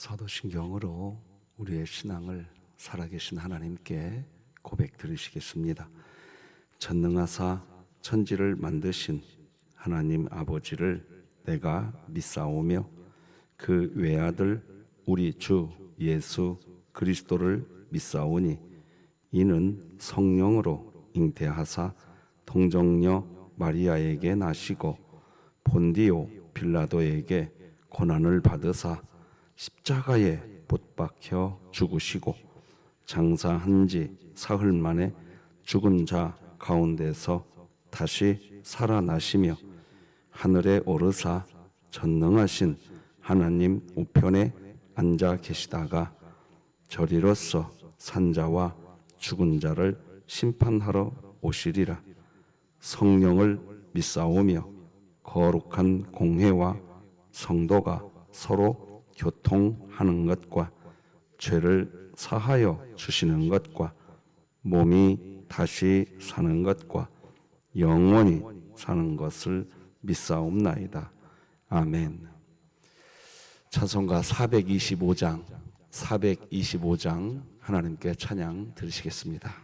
사도신경으로 우리의 신앙을 살아계신 하나님께 고백 드리시겠습니다. 전능하사 천지를 만드신 하나님 아버지를 내가 믿사오며 그 외아들 우리 주 예수 그리스도를 믿사오니 이는 성령으로 잉태하사 동정녀 마리아에게 나시고 본디오 빌라도에게 고난을 받으사 십자가에 못 박혀 죽으시고 장사한 지 사흘 만에 죽은 자 가운데서 다시 살아나시며 하늘에 오르사 전능하신 하나님 우편에 앉아 계시다가 저리로서 산자와 죽은 자를 심판하러 오시리라. 성령을 믿사오며 거룩한 공회와 성도가 서로 교통하는 것과 죄를 사하여 주시는 것과 몸이 다시 사는 것과 영원히 사는 것을 믿사옵나이다. 아멘. 찬송가 425장 하나님께 찬양 드리시겠습니다.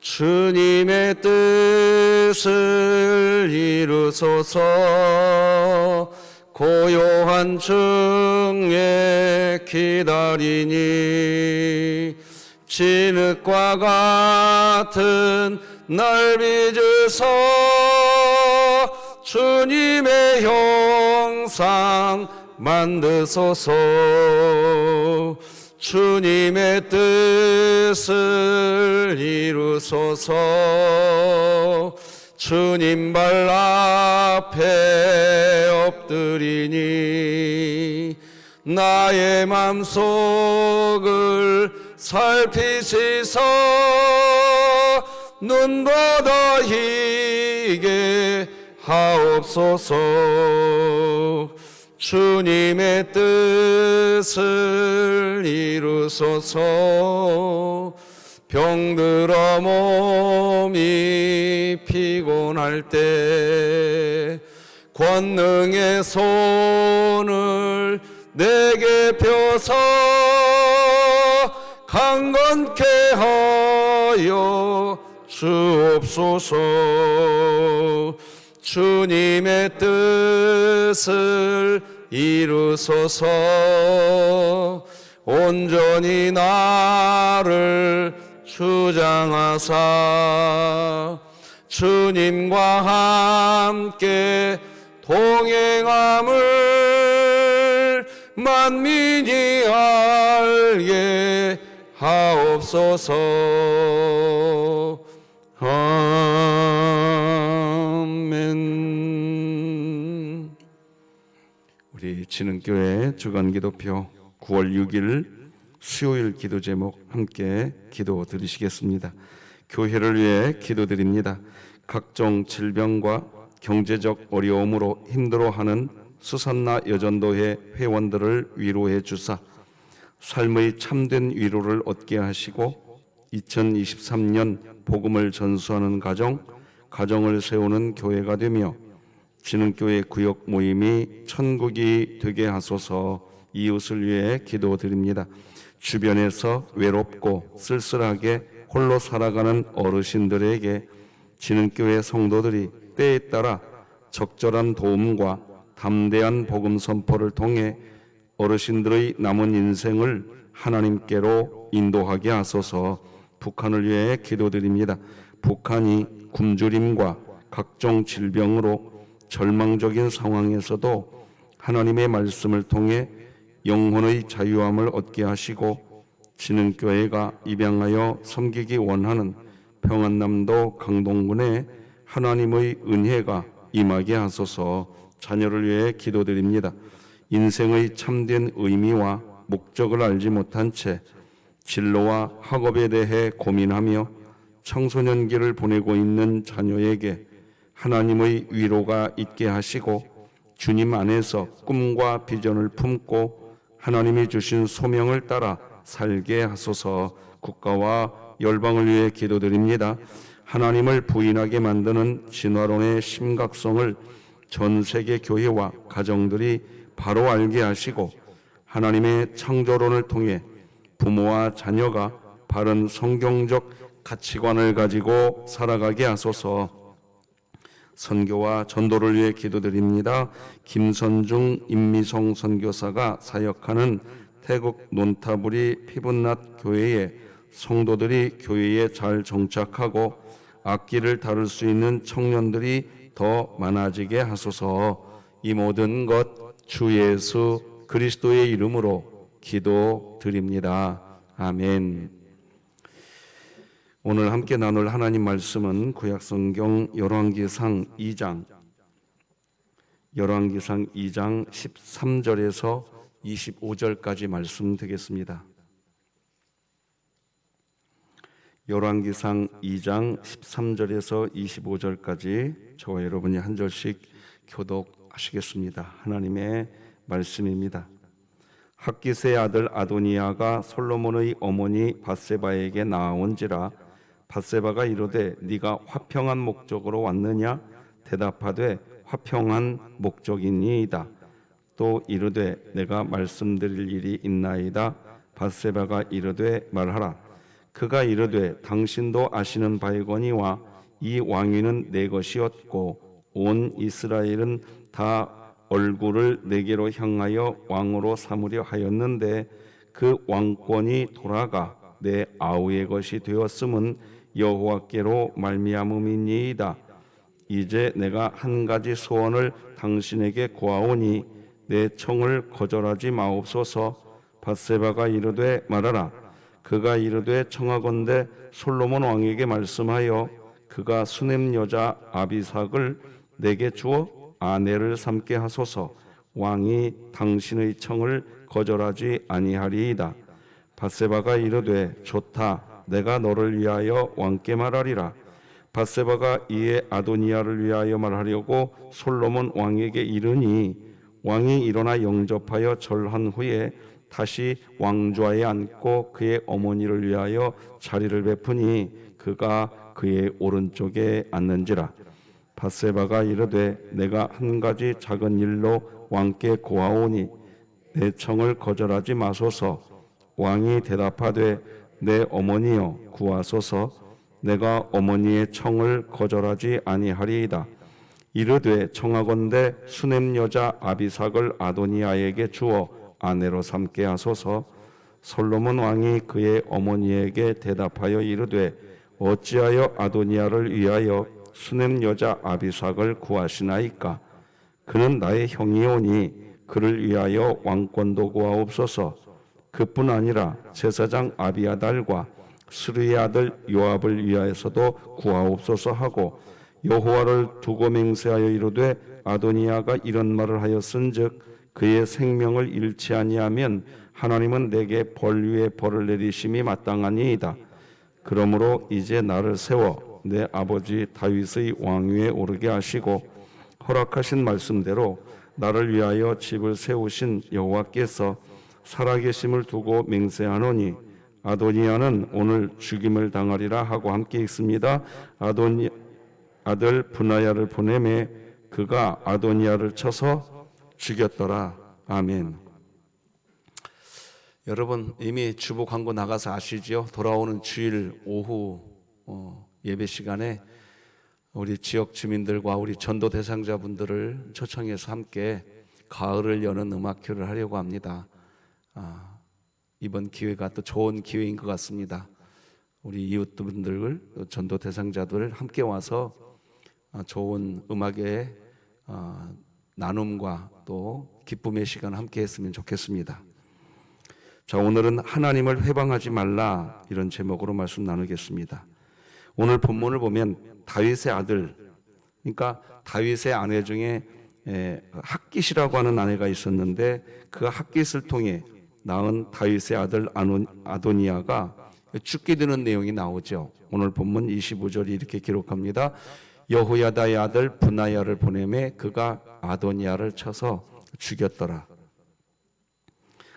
주님의 뜻을 이루소서. 고요한 중에 기다리니 진흙과 같은 날 빚으소. 주님의 형상 만드소서. 주님의 뜻을 이루소서. 주님 발 앞에 엎드리니 나의 맘속을 살피시소. 눈보다 희게 하옵소서. 주님의 뜻을 이루소서. 병들어 몸이 피곤할 때 권능의 손을 내게 펴서 강건케 하여 주옵소서. 주님의 뜻을 이루소서. 온전히 나를 주장하사 주님과 함께 동행함을 만민이 알게 하옵소서. 아멘. 우리 진흥교회 주간기도표 9월 6일 수요일 기도 제목 함께 기도 드리시겠습니다. 교회를 위해 기도드립니다. 각종 질병과 경제적 어려움으로 힘들어하는 수산나 여전도회 회원들을 위로해 주사 삶의 참된 위로를 얻게 하시고 2023년 복음을 전수하는 가정을 세우는 교회가 되며 진흥교회 구역 모임이 천국이 되게 하소서. 이웃을 위해 기도드립니다. 주변에서 외롭고 쓸쓸하게 홀로 살아가는 어르신들에게 진흥교회 성도들이 때에 따라 적절한 도움과 담대한 복음 선포를 통해 어르신들의 남은 인생을 하나님께로 인도하게 하소서. 북한을 위해 기도드립니다. 북한이 굶주림과 각종 질병으로 절망적인 상황에서도 하나님의 말씀을 통해 영혼의 자유함을 얻게 하시고 진흥교회가 입양하여 섬기기 원하는 평안남도 강동군에 하나님의 은혜가 임하게 하소서. 자녀를 위해 기도드립니다. 인생의 참된 의미와 목적을 알지 못한 채 진로와 학업에 대해 고민하며 청소년기를 보내고 있는 자녀에게 하나님의 위로가 있게 하시고 주님 안에서 꿈과 비전을 품고 하나님이 주신 소명을 따라 살게 하소서. 국가와 열방을 위해 기도드립니다. 하나님을 부인하게 만드는 진화론의 심각성을 전 세계 교회와 가정들이 바로 알게 하시고 하나님의 창조론을 통해 부모와 자녀가 바른 성경적 가치관을 가지고 살아가게 하소서. 선교와 전도를 위해 기도드립니다. 김선중 임미성 선교사가 사역하는 태국 논타부리 피분낫 교회의 성도들이 교회에 잘 정착하고 악기를 다룰 수 있는 청년들이 더 많아지게 하소서. 이 모든 것 주 예수 그리스도의 이름으로 기도드립니다. 아멘. 오늘 함께 나눌 하나님 말씀은 구약성경 열왕기상 2장 13절에서 25절까지 말씀 되겠습니다. 열왕기상 2장 13절에서 25절까지 저와 여러분이 한 절씩 교독하시겠습니다. 하나님의 말씀입니다. 학기스의 아들 아도니아가 솔로몬의 어머니 밧세바에게 나아온지라. 밧세바가 이르되 네가 화평한 목적으로 왔느냐? 대답하되 화평한 목적이니이다. 또 이르되 내가 말씀드릴 일이 있나이다. 밧세바가 이르되 말하라. 그가 이르되 당신도 아시는 바이거니와 이 왕위는 내 것이었고 온 이스라엘은 다 얼굴을 내게로 향하여 왕으로 삼으려 하였는데 그 왕권이 돌아가 내 아우의 것이 되었음은 여호와께로 말미암음이니이다. 이제 내가 한 가지 소원을 당신에게 고하오니 내 청을 거절하지 마옵소서. 밧세바가 이르되 말하라. 그가 이르되 청하건대 솔로몬 왕에게 말씀하여 그가 수넴 여자 아비삭을 내게 주어 아내를 삼게 하소서. 왕이 당신의 청을 거절하지 아니하리이다. 밧세바가 이르되 좋다. 내가 너를 위하여 왕께 말하리라. 밧세바가 이에 아도니아를 위하여 말하려고 솔로몬 왕에게 이르니 왕이 일어나 영접하여 절한 후에 다시 왕좌에 앉고 그의 어머니를 위하여 자리를 베푸니 그가 그의 오른쪽에 앉는지라. 밧세바가 이르되 내가 한 가지 작은 일로 왕께 고하오니 내 청을 거절하지 마소서. 왕이 대답하되 내 어머니여 구하소서. 내가 어머니의 청을 거절하지 아니하리이다. 이르되 청하건대 수넴 여자 아비삭을 아도니아에게 주어 아내로 삼게 하소서. 솔로몬 왕이 그의 어머니에게 대답하여 이르되 어찌하여 아도니아를 위하여 수넴 여자 아비삭을 구하시나이까? 그는 나의 형이오니 그를 위하여 왕권도 구하옵소서. 그뿐 아니라 제사장 아비아달과 스루의 아들 요압을 위하여서도 구하옵소서 하고 여호와를 두고 맹세하여 이르되 아도니아가 이런 말을 하였은즉 그의 생명을 잃지 아니하면 하나님은 내게 벌 위에 벌을 내리심이 마땅하니이다. 그러므로 이제 나를 세워 내 아버지 다윗의 왕위에 오르게 하시고 허락하신 말씀대로 나를 위하여 집을 세우신 여호와께서 살아계심을 두고 맹세하노니 아도니아는 오늘 죽임을 당하리라 하고 함께 있습니다. 아도니 아들 분하야를 보내매 그가 아도니아를 쳐서 죽였더라. 아멘. 여러분 이미 주보 광고 나가서 아시죠? 돌아오는 주일 오후 예배 시간에 우리 지역 주민들과 우리 전도 대상자분들을 초청해서 함께 가을을 여는 음악회를 하려고 합니다. 이번 기회가 또 좋은 기회인 것 같습니다. 우리 이웃분들, 전도 대상자들 함께 와서 좋은 음악의 나눔과 또 기쁨의 시간 함께 했으면 좋겠습니다. 자, 오늘은 하나님을 회방하지 말라 이런 제목으로 말씀 나누겠습니다. 오늘 본문을 보면 다윗의 아들, 그러니까 다윗의 아내 중에 핫깃이라고 하는 아내가 있었는데 그 핫깃을 통해 낳은 다윗의 아들 아도니아가 죽게 되는 내용이 나오죠. 오늘 본문 25절이 이렇게 기록합니다. 여호야다의 아들 분하야를 보내매 그가 아도니아를 쳐서 죽였더라.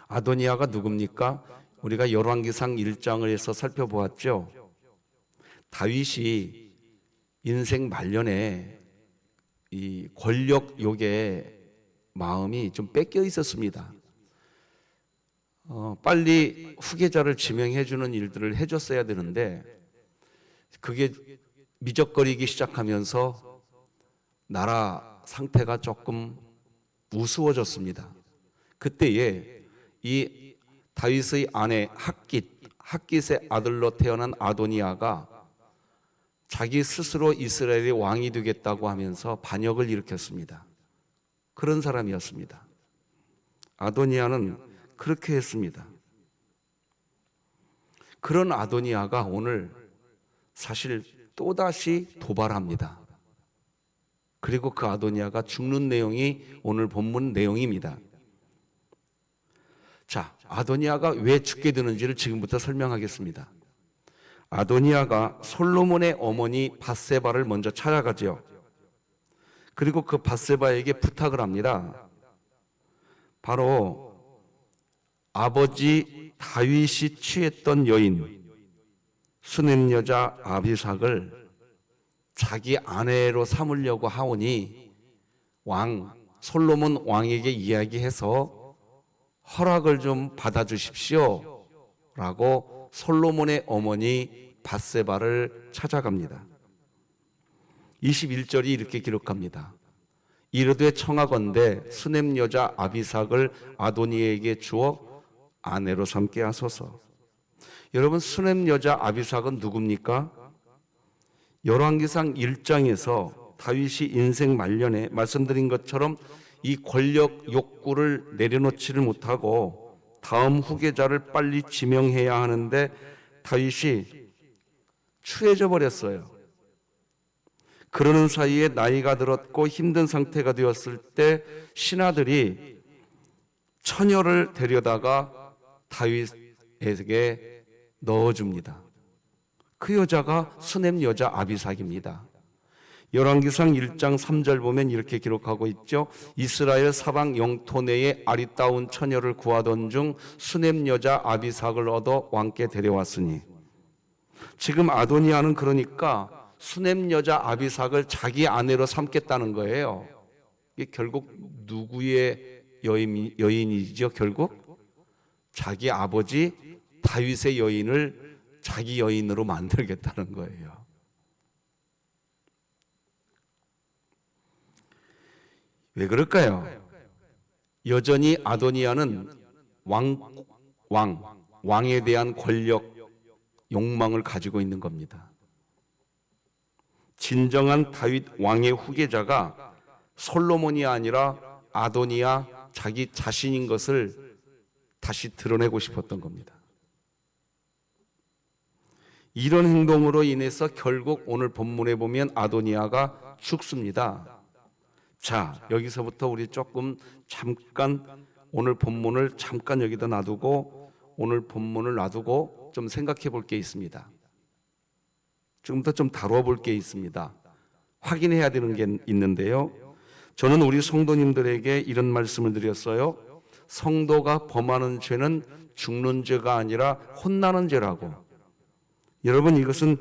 아도니아가 누굽니까? 우리가 열왕기상 1장을 해서 살펴보았죠. 다윗이 인생 말년에 이 권력 욕에 마음이 좀 뺏겨 있었습니다. 빨리 후계자를 지명해 주는 일들을 해줬어야 되는데 그게 미적거리기 시작하면서 나라 상태가 조금 우스워졌습니다. 그때에 이 다윗의 아내 핫깃의 아들로 태어난 아도니아가 자기 스스로 이스라엘의 왕이 되겠다고 하면서 반역을 일으켰습니다. 그런 사람이었습니다. 아도니아는 그렇게 했습니다. 그런 아도니아가 오늘 사실 또다시 도발합니다. 그리고 그 아도니아가 죽는 내용이 오늘 본문 내용입니다. 자, 아도니아가 왜 죽게 되는지를 지금부터 설명하겠습니다. 아도니아가 솔로몬의 어머니 밧세바를 먼저 찾아가죠. 그리고 그 밧세바에게 부탁을 합니다. 바로 아버지 다윗이 취했던 여인 수넴 여자 아비삭을 자기 아내로 삼으려고 하오니 솔로몬 왕에게 이야기해서 허락을 좀 받아주십시오 라고 솔로몬의 어머니 밧세바를 찾아갑니다. 21절이 이렇게 기록합니다. 이르되 청하건대 수넴 여자 아비삭을 아도니에게 주어 아내로 삼게 하소서. 여러분, 수넴 여자 아비삭은 누굽니까? 열왕기상 1장에서 다윗이 인생 말년에 말씀드린 것처럼 이 권력 욕구를 내려놓지를 못하고 다음 후계자를 빨리 지명해야 하는데 다윗이 추해져 버렸어요. 그러는 사이에 나이가 들었고 힘든 상태가 되었을 때 신하들이 처녀를 데려다가 다윗에게 넣어줍니다. 그 여자가 수넴 여자 아비삭입니다. 열왕기상 1장 3절 보면 이렇게 기록하고 있죠. 이스라엘 사방 영토 내에 아리따운 처녀를 구하던 중 수넴 여자 아비삭을 얻어 왕께 데려왔으니. 지금 아도니아는 그러니까 수넴 여자 아비삭을 자기 아내로 삼겠다는 거예요. 이게 결국 누구의 여인이죠? 결국 자기 아버지 다윗의 여인을 자기 여인으로 만들겠다는 거예요. 왜 그럴까요? 여전히 아도니아는 왕에 대한 권력, 욕망을 가지고 있는 겁니다. 진정한 다윗 왕의 후계자가 솔로몬이 아니라 아도니아 자기 자신인 것을 다시 드러내고 싶었던 겁니다. 이런 행동으로 인해서 결국 오늘 본문에 보면 아도니아가 죽습니다. 자, 여기서부터 우리 잠깐 오늘 본문을 잠깐 여기다 놔두고 오늘 본문을 놔두고 좀 생각해 볼 게 있습니다. 지금부터 좀 다뤄 볼 게 있습니다. 확인해야 되는 게 있는데요. 저는 우리 성도님들에게 이런 말씀을 드렸어요. 성도가 범하는 죄는 죽는 죄가 아니라 혼나는 죄라고. 여러분, 이것은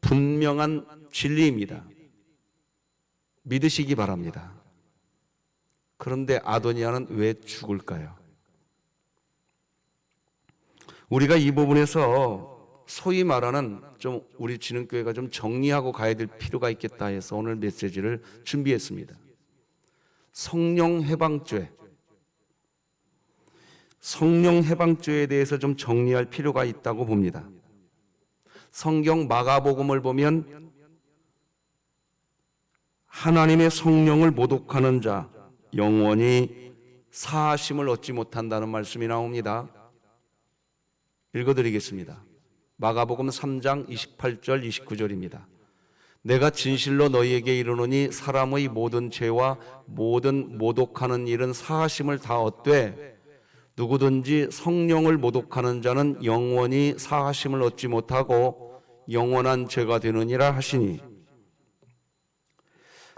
분명한 진리입니다. 믿으시기 바랍니다. 그런데 아도니아는 왜 죽을까요? 우리가 이 부분에서 소위 말하는 우리 진흥교회가 좀 정리하고 가야 될 필요가 있겠다 해서 오늘 메시지를 준비했습니다. 성령 해방죄에 대해서 좀 정리할 필요가 있다고 봅니다. 성경 마가복음을 보면 하나님의 성령을 모독하는 자 영원히 사하심을 얻지 못한다는 말씀이 나옵니다. 읽어드리겠습니다. 마가복음 3장 28절 29절입니다. 내가 진실로 너희에게 이르노니 사람의 모든 죄와 모든 모독하는 일은 사하심을 다 얻되 누구든지 성령을 모독하는 자는 영원히 사하심을 얻지 못하고 영원한 죄가 되느니라 하시니.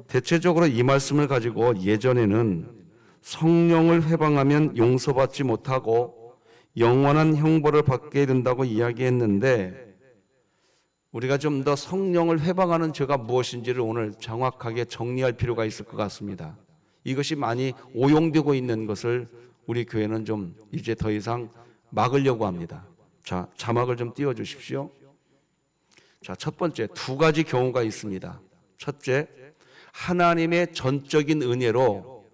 대체적으로 이 말씀을 가지고 예전에는 성령을 회방하면 용서받지 못하고 영원한 형벌을 받게 된다고 이야기했는데, 우리가 좀 더 성령을 회방하는 죄가 무엇인지를 오늘 정확하게 정리할 필요가 있을 것 같습니다. 이것이 많이 오용되고 있는 것을 우리 교회는 좀 이제 더 이상 막으려고 합니다. 자, 자막을 좀 띄워주십시오. 자, 첫 번째, 두 가지 경우가 있습니다. 첫째, 하나님의 전적인 은혜로,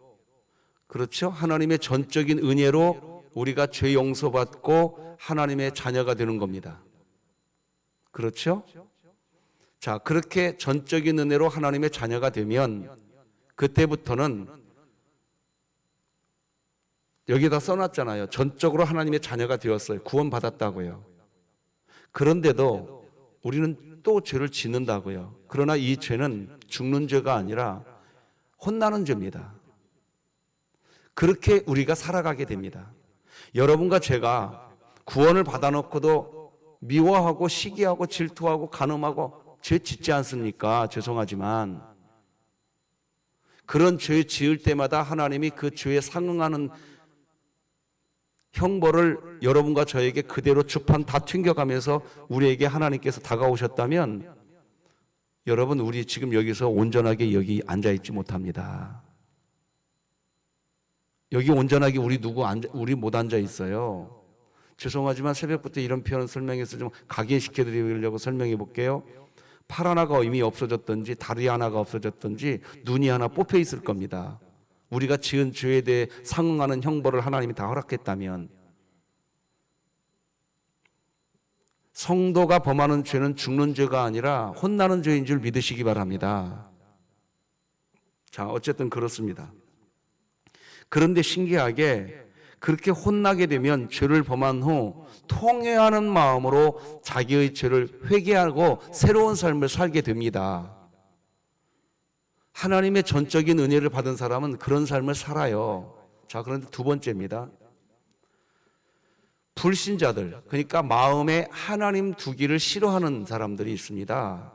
그렇죠? 하나님의 전적인 은혜로 우리가 죄 용서받고 하나님의 자녀가 되는 겁니다. 그렇죠? 자, 그렇게 전적인 은혜로 하나님의 자녀가 되면 그때부터는 여기다 써놨잖아요. 전적으로 하나님의 자녀가 되었어요. 구원받았다고요. 그런데도 우리는 또 죄를 짓는다고요. 그러나 이 죄는 죽는 죄가 아니라 혼나는 죄입니다. 그렇게 우리가 살아가게 됩니다. 여러분과 제가 구원을 받아놓고도 미워하고 시기하고 질투하고 간음하고 죄 짓지 않습니까? 죄송하지만 그런 죄 지을 때마다 하나님이 그 죄에 상응하는 형벌을 여러분과 저에게 그대로 주판 다 튕겨가면서 우리에게 하나님께서 다가오셨다면 여러분, 우리 지금 여기서 온전하게 여기 앉아있지 못합니다. 여기 온전하게 우리 못 앉아 있어요. 죄송하지만 새벽부터 이런 표현을 설명해서 좀 각인시켜 드리려고 설명해 볼게요. 팔 하나가 이미 없어졌든지 다리 하나가 없어졌든지 눈이 하나 뽑혀 있을 겁니다. 우리가 지은 죄에 대해 상응하는 형벌을 하나님이 다 허락했다면, 성도가 범하는 죄는 죽는 죄가 아니라 혼나는 죄인 줄 믿으시기 바랍니다. 자, 어쨌든 그렇습니다. 그런데 신기하게 그렇게 혼나게 되면 죄를 범한 후 통회하는 마음으로 자기의 죄를 회개하고 새로운 삶을 살게 됩니다. 하나님의 전적인 은혜를 받은 사람은 그런 삶을 살아요. 자, 그런데 두 번째입니다. 불신자들, 그러니까 마음에 하나님 두기를 싫어하는 사람들이 있습니다.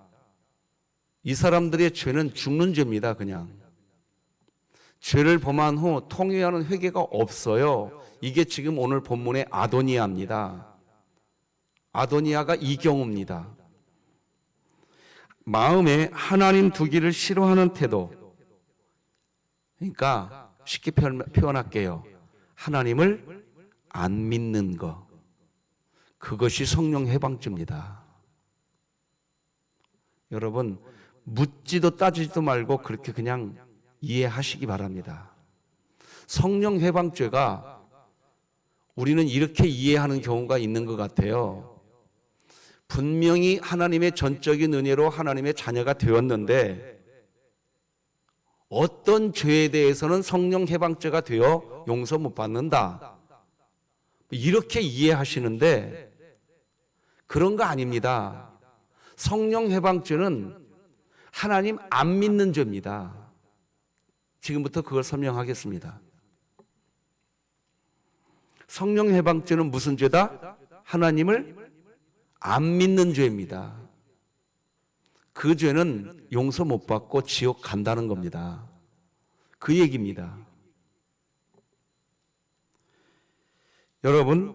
이 사람들의 죄는 죽는 죄입니다. 그냥 죄를 범한 후 통회하는 회개가 없어요. 이게 지금 오늘 본문의 아도니아입니다. 아도니아가 이 경우입니다. 마음에 하나님 두기를 싫어하는 태도, 그러니까 쉽게 표현할게요. 하나님을 안 믿는 것, 그것이 성령 해방죄입니다. 여러분, 묻지도 따지지도 말고 그렇게 그냥 이해하시기 바랍니다. 성령 해방죄가 우리는 이렇게 이해하는 경우가 있는 것 같아요. 분명히 하나님의 전적인 은혜로 하나님의 자녀가 되었는데 어떤 죄에 대해서는 성령 해방죄가 되어 용서 못 받는다, 이렇게 이해하시는데 그런 거 아닙니다. 성령 해방죄는 하나님 안 믿는 죄입니다. 지금부터 그걸 설명하겠습니다. 성령 해방죄는 무슨 죄다? 하나님을 안 믿는 죄입니다. 그 죄는 용서 못 받고 지옥 간다는 겁니다. 그 얘기입니다. 여러분,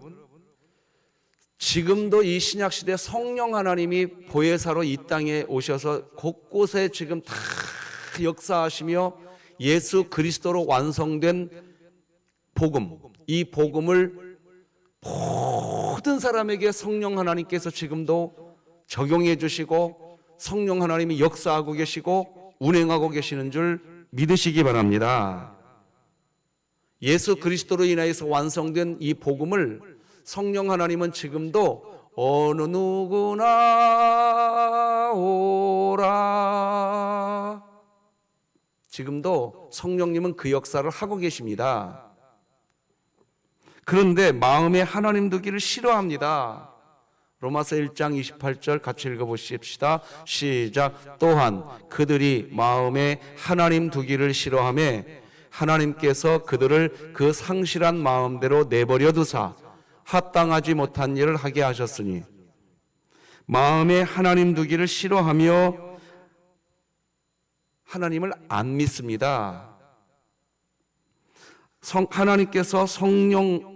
지금도 이 신약시대 성령 하나님이 보혜사로 이 땅에 오셔서 곳곳에 지금 다 역사하시며 예수 그리스도로 완성된 복음, 이 복음을 모든 사람에게 성령 하나님께서 지금도 적용해 주시고 성령 하나님이 역사하고 계시고 운행하고 계시는 줄 믿으시기 바랍니다. 예수 그리스도로 인하여서 완성된 이 복음을 성령 하나님은 지금도 어느 누구나 오라, 지금도 성령님은 그 역사를 하고 계십니다. 그런데 마음에 하나님 두기를 싫어합니다. 로마서 1장 28절 같이 읽어보십시다. 시작. 또한 그들이 마음에 하나님 두기를 싫어하며 하나님께서 그들을 그 상실한 마음대로 내버려 두사 합당하지 못한 일을 하게 하셨으니, 마음에 하나님 두기를 싫어하며 하나님을 안 믿습니다. 하나님께서 성령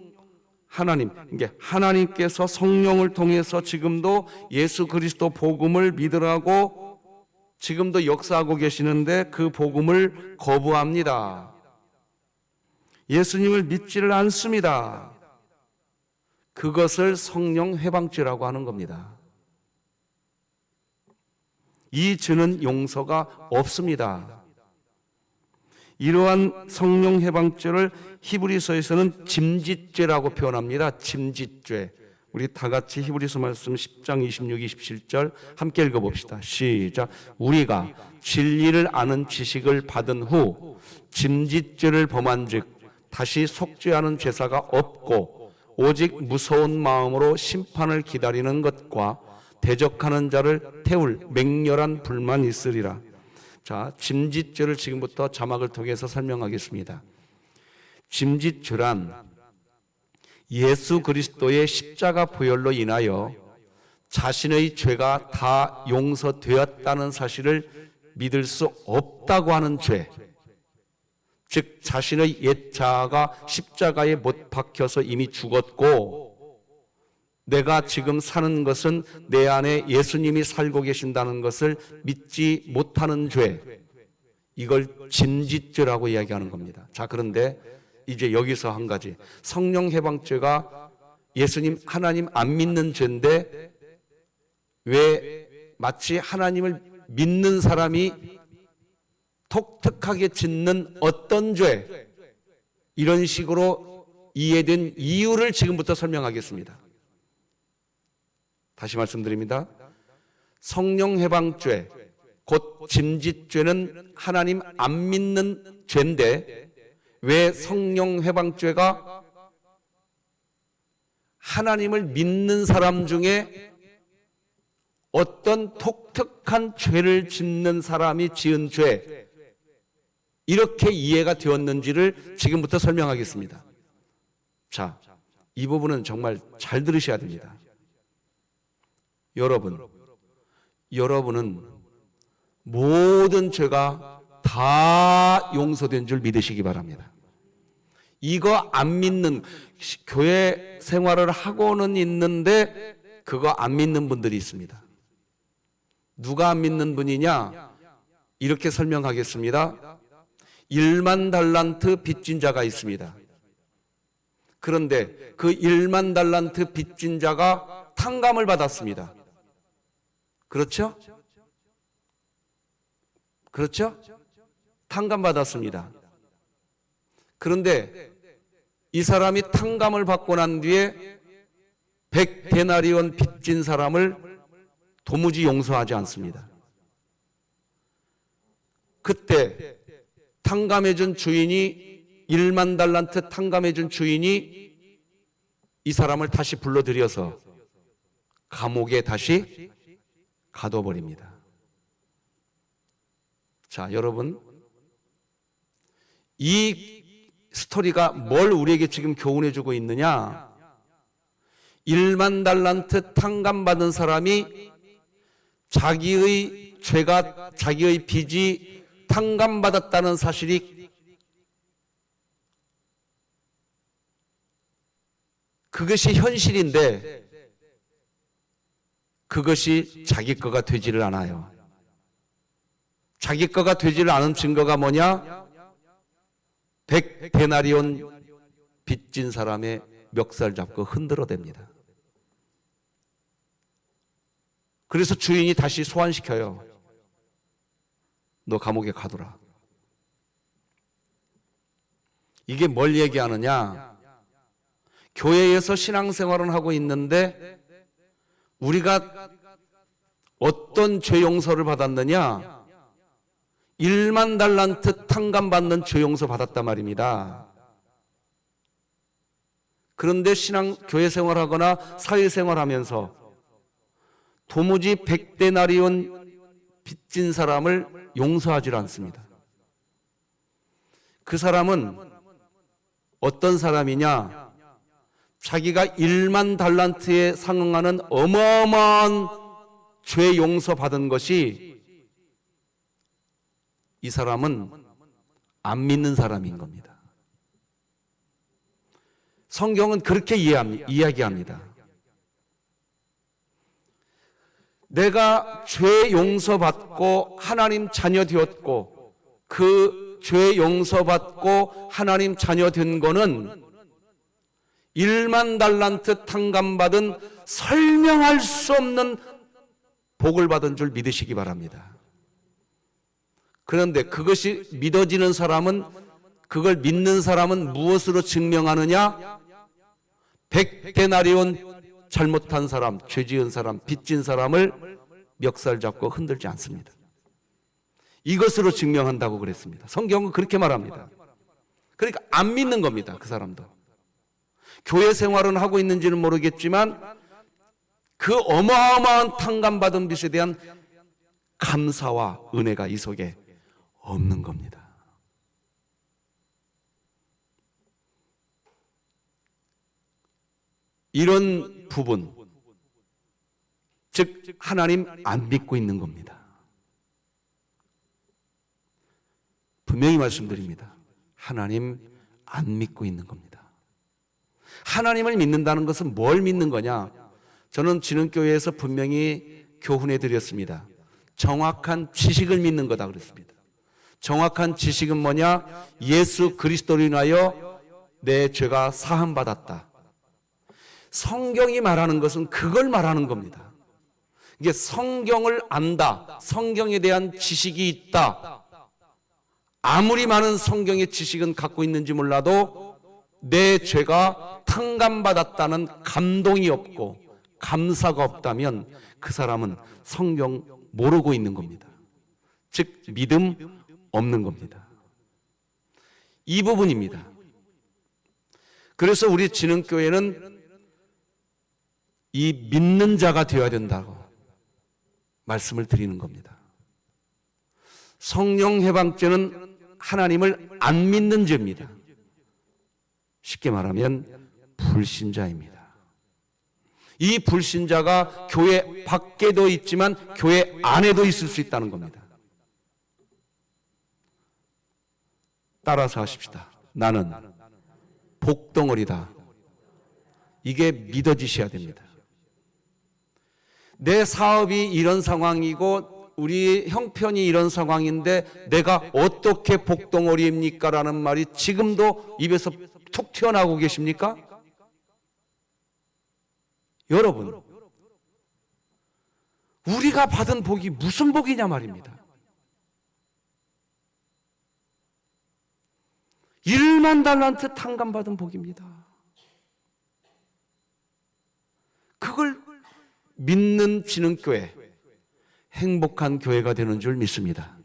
하나님, 이게 하나님께서 성령을 통해서 지금도 예수 그리스도 복음을 믿으라고 지금도 역사하고 계시는데 그 복음을 거부합니다. 예수님을 믿지를 않습니다. 그것을 성령 회방죄라고 하는 겁니다. 이 죄는 용서가 없습니다. 이러한 성령 회방죄를 히브리서에서는 짐짓죄라고 표현합니다. 짐짓죄. 우리 다 같이 히브리서 말씀 10장 26, 27절 함께 읽어봅시다. 시작. 우리가 진리를 아는 지식을 받은 후 짐짓죄를 범한 즉 다시 속죄하는 제사가 없고 오직 무서운 마음으로 심판을 기다리는 것과 대적하는 자를 태울 맹렬한 불만이 있으리라. 자, 짐짓죄를 지금부터 자막을 통해서 설명하겠습니다. 짐짓죄란 예수 그리스도의 십자가 보혈로 인하여 자신의 죄가 다 용서되었다는 사실을 믿을 수 없다고 하는 죄, 즉 자신의 옛 자아가 십자가에 못 박혀서 이미 죽었고 내가 지금 사는 것은 내 안에 예수님이 살고 계신다는 것을 믿지 못하는 죄, 이걸 짐짓죄라고 이야기하는 겁니다. 자, 그런데 이제 여기서 한 가지, 성령 해방죄가 예수님 하나님 안 믿는 죄인데 왜 마치 하나님을 믿는 사람이 독특하게 짓는 어떤 죄, 이런 식으로 이해된 이유를 지금부터 설명하겠습니다. 다시 말씀드립니다. 성령 해방죄, 곧 짐짓죄는 하나님 안 믿는 죄인데 왜 성령 회방죄가 하나님을 믿는 사람 중에 어떤 독특한 죄를 짓는 사람이 지은 죄, 이렇게 이해가 되었는지를 지금부터 설명하겠습니다. 자, 이 부분은 정말 잘 들으셔야 됩니다. 여러분은 모든 죄가 다 용서된 줄 믿으시기 바랍니다. 이거 안 믿는, 교회 생활을 하고는 있는데 그거 안 믿는 분들이 있습니다. 누가 안 믿는 분이냐? 이렇게 설명하겠습니다. 1만 달란트 빚진 자가 있습니다. 그런데 그 1만 달란트 빚진 자가 탕감을 받았습니다. 그렇죠? 그렇죠? 탕감받았습니다. 그런데 이 사람이 탕감을 받고 난 뒤에 100데나리온 빚진 사람을 도무지 용서하지 않습니다. 그때 탕감해준 주인이 1만 달란트 탕감해준 주인이 이 사람을 다시 불러들여서 감옥에 다시 가둬버립니다. 자, 여러분, 이 스토리가 뭘 우리에게 지금 교훈해주고 있느냐? 1만 달란트 탕감받은 사람이 자기의 죄가, 자기의 빚이 탕감받았다는 사실이, 그것이 현실인데 그것이 자기 거가 되지를 않아요. 자기 거가 되지를 않은 증거가 뭐냐? 100데나리온 빚진 사람의 멱살 잡고 흔들어댑니다. 그래서 주인이 다시 소환시켜요. 너 감옥에 가두라. 이게 뭘 얘기하느냐? 교회에서 신앙생활은 하고 있는데 우리가 어떤 죄 용서를 받았느냐? 1만 달란트 탕감받는 죄 용서 받았단 말입니다. 그런데 교회 생활하거나 사회생활하면서 도무지 100데나리온 빚진 사람을 용서하지 않습니다. 그 사람은 어떤 사람이냐? 자기가 1만 달란트에 상응하는 어마어마한 죄 용서 받은 것이, 이 사람은 안 믿는 사람인 겁니다. 성경은 그렇게 이야기합니다. 내가 죄 용서받고 하나님 자녀 되었고 그 죄 용서받고 하나님 자녀 된 거는 1만 달란트 탕감받은 설명할 수 없는 복을 받은 줄 믿으시기 바랍니다. 그런데 그것이 믿어지는 사람은, 그걸 믿는 사람은 무엇으로 증명하느냐? 100데나리온 잘못한 사람, 죄 지은 사람, 빚진 사람을 멱살 잡고 흔들지 않습니다. 이것으로 증명한다고 그랬습니다. 성경은 그렇게 말합니다. 그러니까 안 믿는 겁니다. 그 사람도. 교회 생활은 하고 있는지는 모르겠지만 그 어마어마한 탕감받은 빚에 대한 감사와 은혜가 이 속에 없는 겁니다. 이런 부분, 즉 하나님 안 믿고 있는 겁니다. 분명히 말씀드립니다. 하나님 안 믿고 있는 겁니다. 하나님을 믿는다는 것은 뭘 믿는 거냐? 저는 진흥교회에서 분명히 교훈해 드렸습니다. 정확한 지식을 믿는 거다 그랬습니다. 정확한 지식은 뭐냐? 예수 그리스도로 인하여 내 죄가 사함받았다. 성경이 말하는 것은 그걸 말하는 겁니다. 이게 성경을 안다, 성경에 대한 지식이 있다. 아무리 많은 성경의 지식은 갖고 있는지 몰라도 내 죄가 탕감받았다는 감동이 없고 감사가 없다면 그 사람은 성경 모르고 있는 겁니다. 즉 믿음 없는 겁니다. 이 부분입니다. 그래서 우리 진흥교회는 이 믿는 자가 되어야 된다고 말씀을 드리는 겁니다. 성령 해방죄는 하나님을 안 믿는 죄입니다. 쉽게 말하면 불신자입니다. 이 불신자가 교회 밖에도 있지만 교회 안에도 있을 수 있다는 겁니다. 따라서 하십시다. 나는 복덩어리다. 이게 믿어지셔야 됩니다. 내 사업이 이런 상황이고 우리 형편이 이런 상황인데 내가 어떻게 복덩어리입니까? 라는 말이 지금도 입에서 툭 튀어나오고 계십니까? 여러분, 우리가 받은 복이 무슨 복이냐 말입니다. 1만 달란트 탕감받은 복입니다. 그걸 믿는 진흥교회, 행복한 교회가 되는 줄 믿습니다.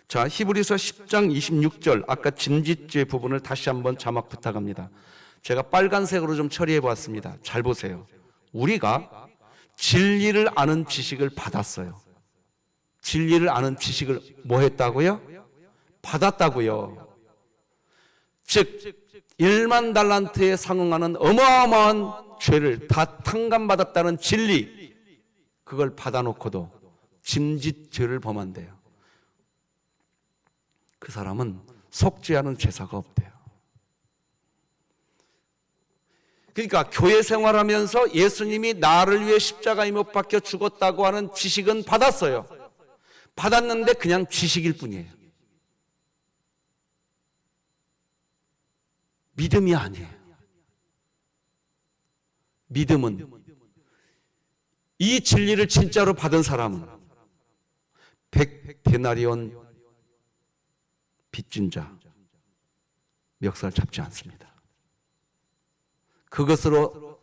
자, 히브리서 10장 26절 아까 진짓죄 부분을 다시 한번 자막 부탁합니다. 제가 빨간색으로 좀 처리해 보았습니다. 잘 보세요. 우리가 진리를 아는 지식을 받았어요. 진리를 아는 지식을 뭐 했다고요? 받았다고요. 즉 1만 달란트에 상응하는 어마어마한 죄를 다 탕감받았다는 진리, 그걸 받아놓고도 짐짓죄를 범한대요. 그 사람은 속죄하는 제사가 없대요. 그러니까 교회 생활하면서 예수님이 나를 위해 십자가에 못 박혀 죽었다고 하는 지식은 받았어요. 받았는데 그냥 지식일 뿐이에요. 믿음이 아니에요. 믿음은 이 진리를 진짜로 받은 사람은 100데나리온 빚진 자 멱살 잡지 않습니다. 그것으로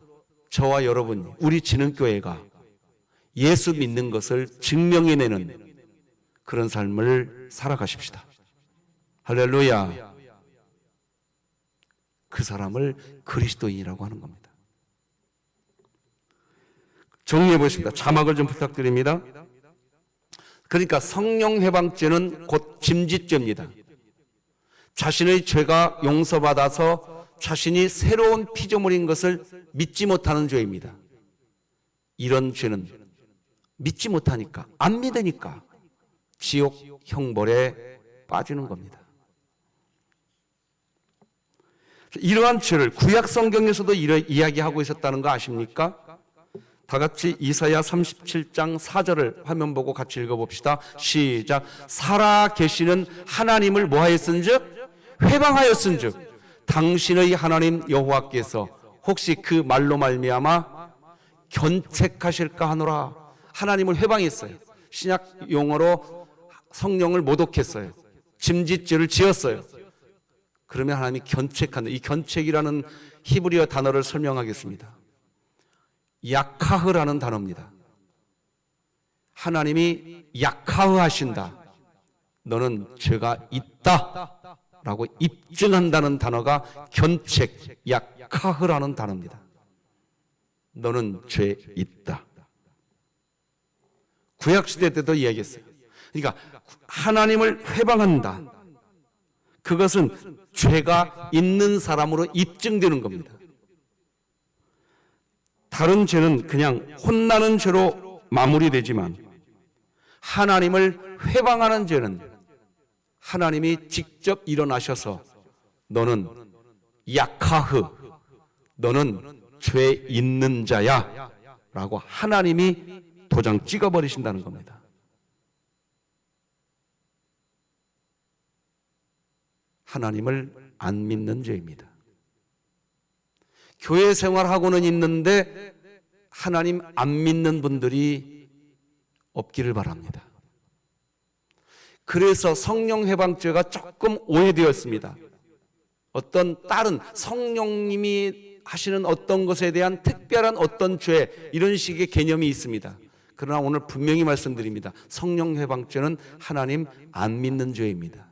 저와 여러분, 우리 진흥교회가 예수 믿는 것을 증명해내는 그런 삶을 살아가십시다. 할렐루야. 그 사람을 그리스도인이라고 하는 겁니다. 정리해 보십니다. 자막을 좀 부탁드립니다. 그러니까 성령 해방죄는 곧 짐짓죄입니다. 자신의 죄가 용서받아서 자신이 새로운 피조물인 것을 믿지 못하는 죄입니다. 이런 죄는 믿지 못하니까, 안 믿으니까 지옥 형벌에 빠지는 겁니다. 이러한 죄를 구약 성경에서도 이야기하고 있었다는 거 아십니까? 다 같이 이사야 37장 4절을 화면 보고 같이 읽어봅시다. 시작. 살아계시는 하나님을 뭐하였은즉? 회방하였은즉 당신의 하나님 여호와께서 혹시 그 말로 말미암아 견책하실까 하노라. 하나님을 회방했어요. 신약 용어로 성령을 모독했어요. 짐짓죄를 지었어요. 그러면 하나님이 견책한다. 이 견책이라는 히브리어 단어를 설명하겠습니다. 야카흐라는 단어입니다. 하나님이 야카흐 하신다. 너는 죄가 있다 라고 입증한다는 단어가 견책, 야카흐라는 단어입니다. 너는 죄 있다. 구약시대 때도 이야기했어요. 그러니까 하나님을 회방한다. 그것은 죄가 있는 사람으로 입증되는 겁니다. 다른 죄는 그냥 혼나는 죄로 마무리되지만 하나님을 회방하는 죄는 하나님이 직접 일어나셔서 너는 야카흐, 너는 죄 있는 자야 라고 하나님이 도장 찍어버리신다는 겁니다. 하나님을 안 믿는 죄입니다. 교회 생활하고는 있는데 하나님 안 믿는 분들이 없기를 바랍니다. 그래서 성령 회방죄가 조금 오해되었습니다. 어떤 다른 성령님이 하시는 어떤 것에 대한 특별한 어떤 죄, 이런 식의 개념이 있습니다. 그러나 오늘 분명히 말씀드립니다. 성령 회방죄는 하나님 안 믿는 죄입니다.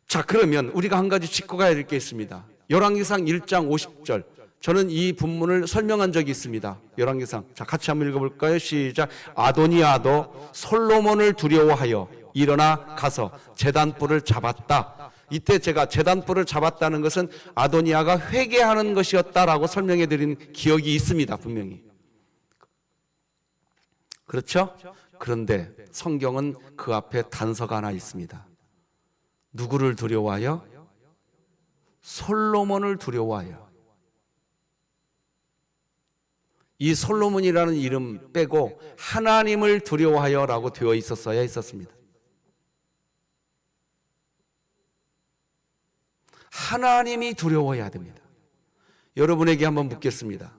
자, 그러면 우리가 한 가지 짚고 가야 될 게 있습니다. 열왕기상 1장 50절. 저는 이 본문을 설명한 적이 있습니다. 열왕기상. 자, 같이 한번 읽어볼까요? 시작. 아도니아도 솔로몬을 두려워하여 일어나 가서 제단불을 잡았다. 이때 제가 제단불을 잡았다는 것은 아도니아가 회개하는 것이었다라고 설명해 드린 기억이 있습니다. 분명히. 그렇죠? 그런데 성경은 그 앞에 단서가 하나 있습니다. 누구를 두려워하여? 솔로몬을 두려워하여. 이 솔로몬이라는 이름 빼고 하나님을 두려워하여라고 되어 있었어야 했었습니다. 하나님이 두려워해야 됩니다. 여러분에게 한번 묻겠습니다.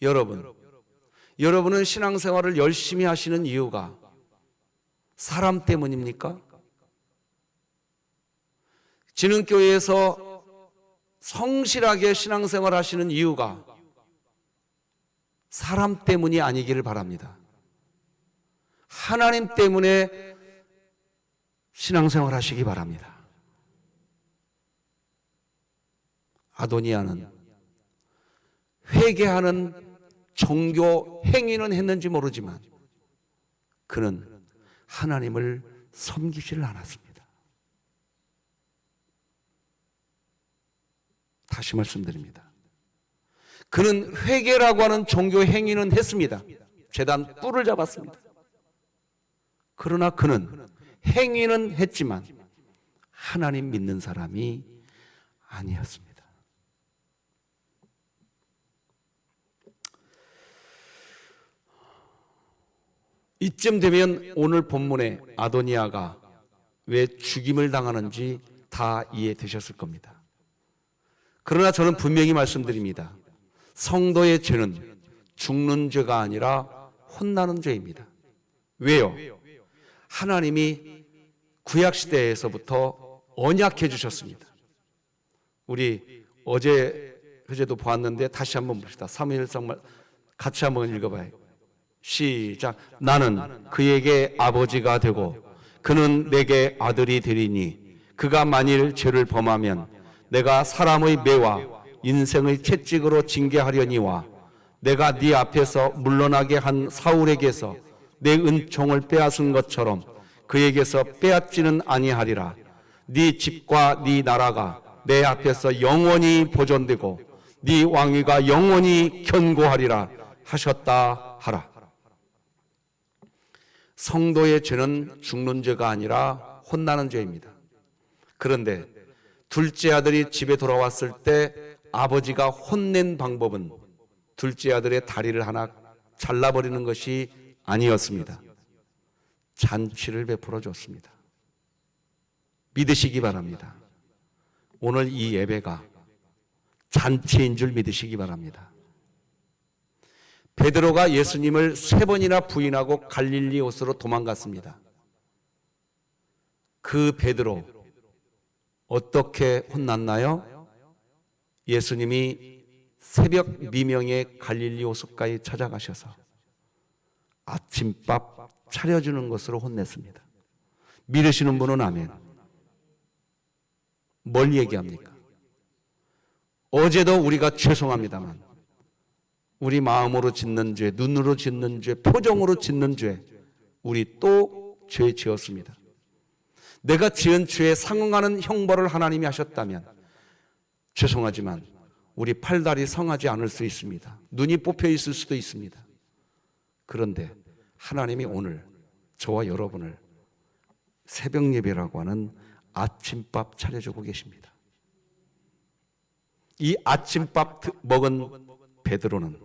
여러분은 신앙생활을 열심히 하시는 이유가 사람 때문입니까? 진흥교회에서 성실하게 신앙생활 하시는 이유가 사람 때문이 아니기를 바랍니다. 하나님 때문에 신앙생활 하시기 바랍니다. 아도니아는 회개하는 종교 행위는 했는지 모르지만 그는 하나님을 섬기지를 않았습니다. 다시 말씀드립니다. 그는 회개라고 하는 종교 행위는 했습니다. 제단 뿔을 잡았습니다. 그러나 그는 행위는 했지만 하나님 믿는 사람이 아니었습니다. 이쯤 되면 오늘 본문에 아도니아가 왜 죽임을 당하는지 다 이해되셨을 겁니다. 그러나 저는 분명히 말씀드립니다. 성도의 죄는 죽는 죄가 아니라 혼나는 죄입니다. 왜요? 하나님이 구약시대에서부터 언약해 주셨습니다. 우리 어제도 보았는데 다시 한번 봅시다. 사무엘상 같이 한번 읽어봐요. 시작. 나는 그에게 아버지가 되고 그는 내게 아들이 되리니 그가 만일 죄를 범하면 내가 사람의 매와 인생의 채찍으로 징계하려니와 내가 네 앞에서 물러나게 한 사울에게서 내 은총을 빼앗은 것처럼 그에게서 빼앗지는 아니하리라. 네 집과 네 나라가 내 앞에서 영원히 보존되고 네 왕위가 영원히 견고하리라 하셨다 하라. 성도의 죄는 죽는 죄가 아니라 혼나는 죄입니다. 그런데 둘째 아들이 집에 돌아왔을 때 아버지가 혼낸 방법은 둘째 아들의 다리를 하나 잘라버리는 것이 아니었습니다. 잔치를 베풀어 줬습니다. 믿으시기 바랍니다. 오늘 이 예배가 잔치인 줄 믿으시기 바랍니다. 베드로가 예수님을 3번이나 부인하고 갈릴리 호수로 도망갔습니다. 그 베드로 어떻게 혼났나요? 예수님이 새벽 미명에 갈릴리 호숫가에 찾아가셔서 아침밥 차려주는 것으로 혼냈습니다. 믿으시는 분은 아멘. 뭘 얘기합니까? 어제도 우리가 죄송합니다만 우리 마음으로 짓는 죄, 눈으로 짓는 죄, 표정으로 짓는 죄, 우리 또 죄 지었습니다. 내가 지은 죄에 상응하는 형벌을 하나님이 하셨다면 죄송하지만 우리 팔다리 성하지 않을 수 있습니다. 눈이 뽑혀 있을 수도 있습니다. 그런데 하나님이 오늘 저와 여러분을 새벽 예배라고 하는 아침밥 차려주고 계십니다. 이 아침밥 먹은 베드로는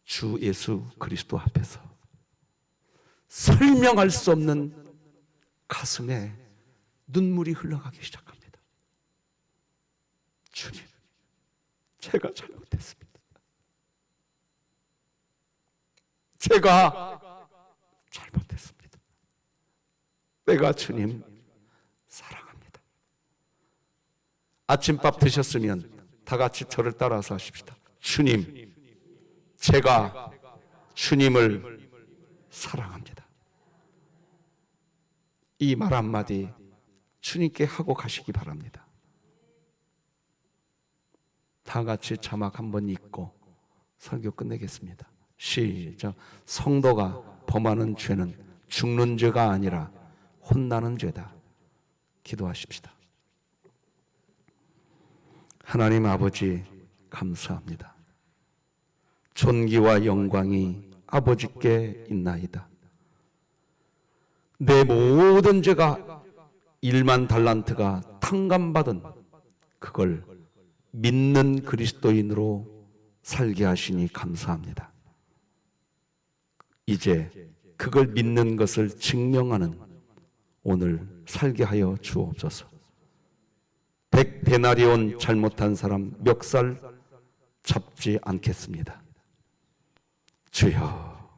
주 예수 그리스도 앞에서 설명할 수 없는 가슴에 눈물이 흘러가기 시작합니다. 주님, 제가 잘못했습니다. 제가 잘못했습니다. 내가 주님 사랑합니다. 아침밥 드셨으면 다 같이 저를 따라서 하십시다. 주님, 제가 주님을 사랑합니다. 이 말 한마디 주님께 하고 가시기 바랍니다. 다 같이 자막 한번 읽고 설교 끝내겠습니다. 시작. 성도가 범하는 죄는 죽는 죄가 아니라 혼나는 죄다. 기도하십시다. 하나님 아버지 감사합니다. 존귀와 영광이 아버지께 있나이다. 내 모든 죄가 1만 달란트가 탕감받은 그걸 믿는 그리스도인으로 살게 하시니 감사합니다. 이제 그걸 믿는 것을 증명하는 오늘 살게 하여 주옵소서. 100데나리온 잘못한 사람 멱살 잡지 않겠습니다. 주여,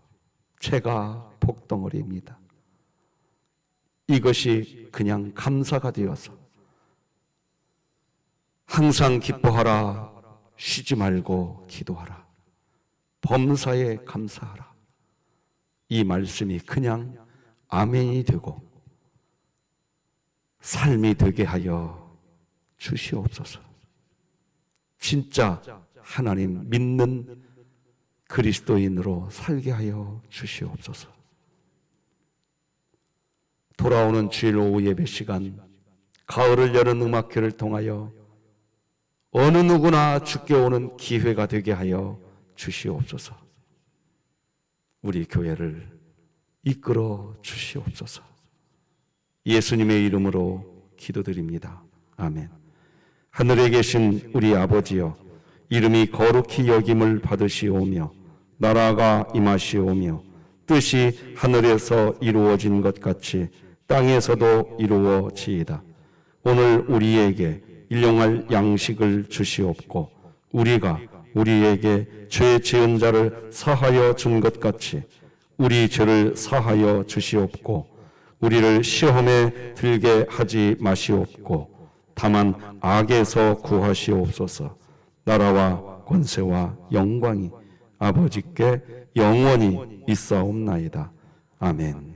제가 복덩어리입니다. 이것이 그냥 감사가 되어서 항상 기뻐하라, 쉬지 말고 기도하라, 범사에 감사하라, 이 말씀이 그냥 아멘이 되고 삶이 되게 하여 주시옵소서. 진짜 하나님 믿는 그리스도인으로 살게 하여 주시옵소서. 돌아오는 주일 오후 예배 시간, 가을을 여는 음악회를 통하여 어느 누구나 주께 오는 기회가 되게 하여 주시옵소서. 우리 교회를 이끌어 주시옵소서. 예수님의 이름으로 기도드립니다. 아멘. 하늘에 계신 우리 아버지여, 이름이 거룩히 여김을 받으시오며 나라가 임하시오며 뜻이 하늘에서 이루어진 것 같이 땅에서도 이루어지이다. 오늘 우리에게 일용할 양식을 주시옵고 우리가 우리에게 죄 지은 자를 사하여 준 것 같이 우리 죄를 사하여 주시옵고 우리를 시험에 들게 하지 마시옵고 다만 악에서 구하시옵소서. 나라와 권세와 영광이 아버지께 영원히 있사옵나이다. 아멘.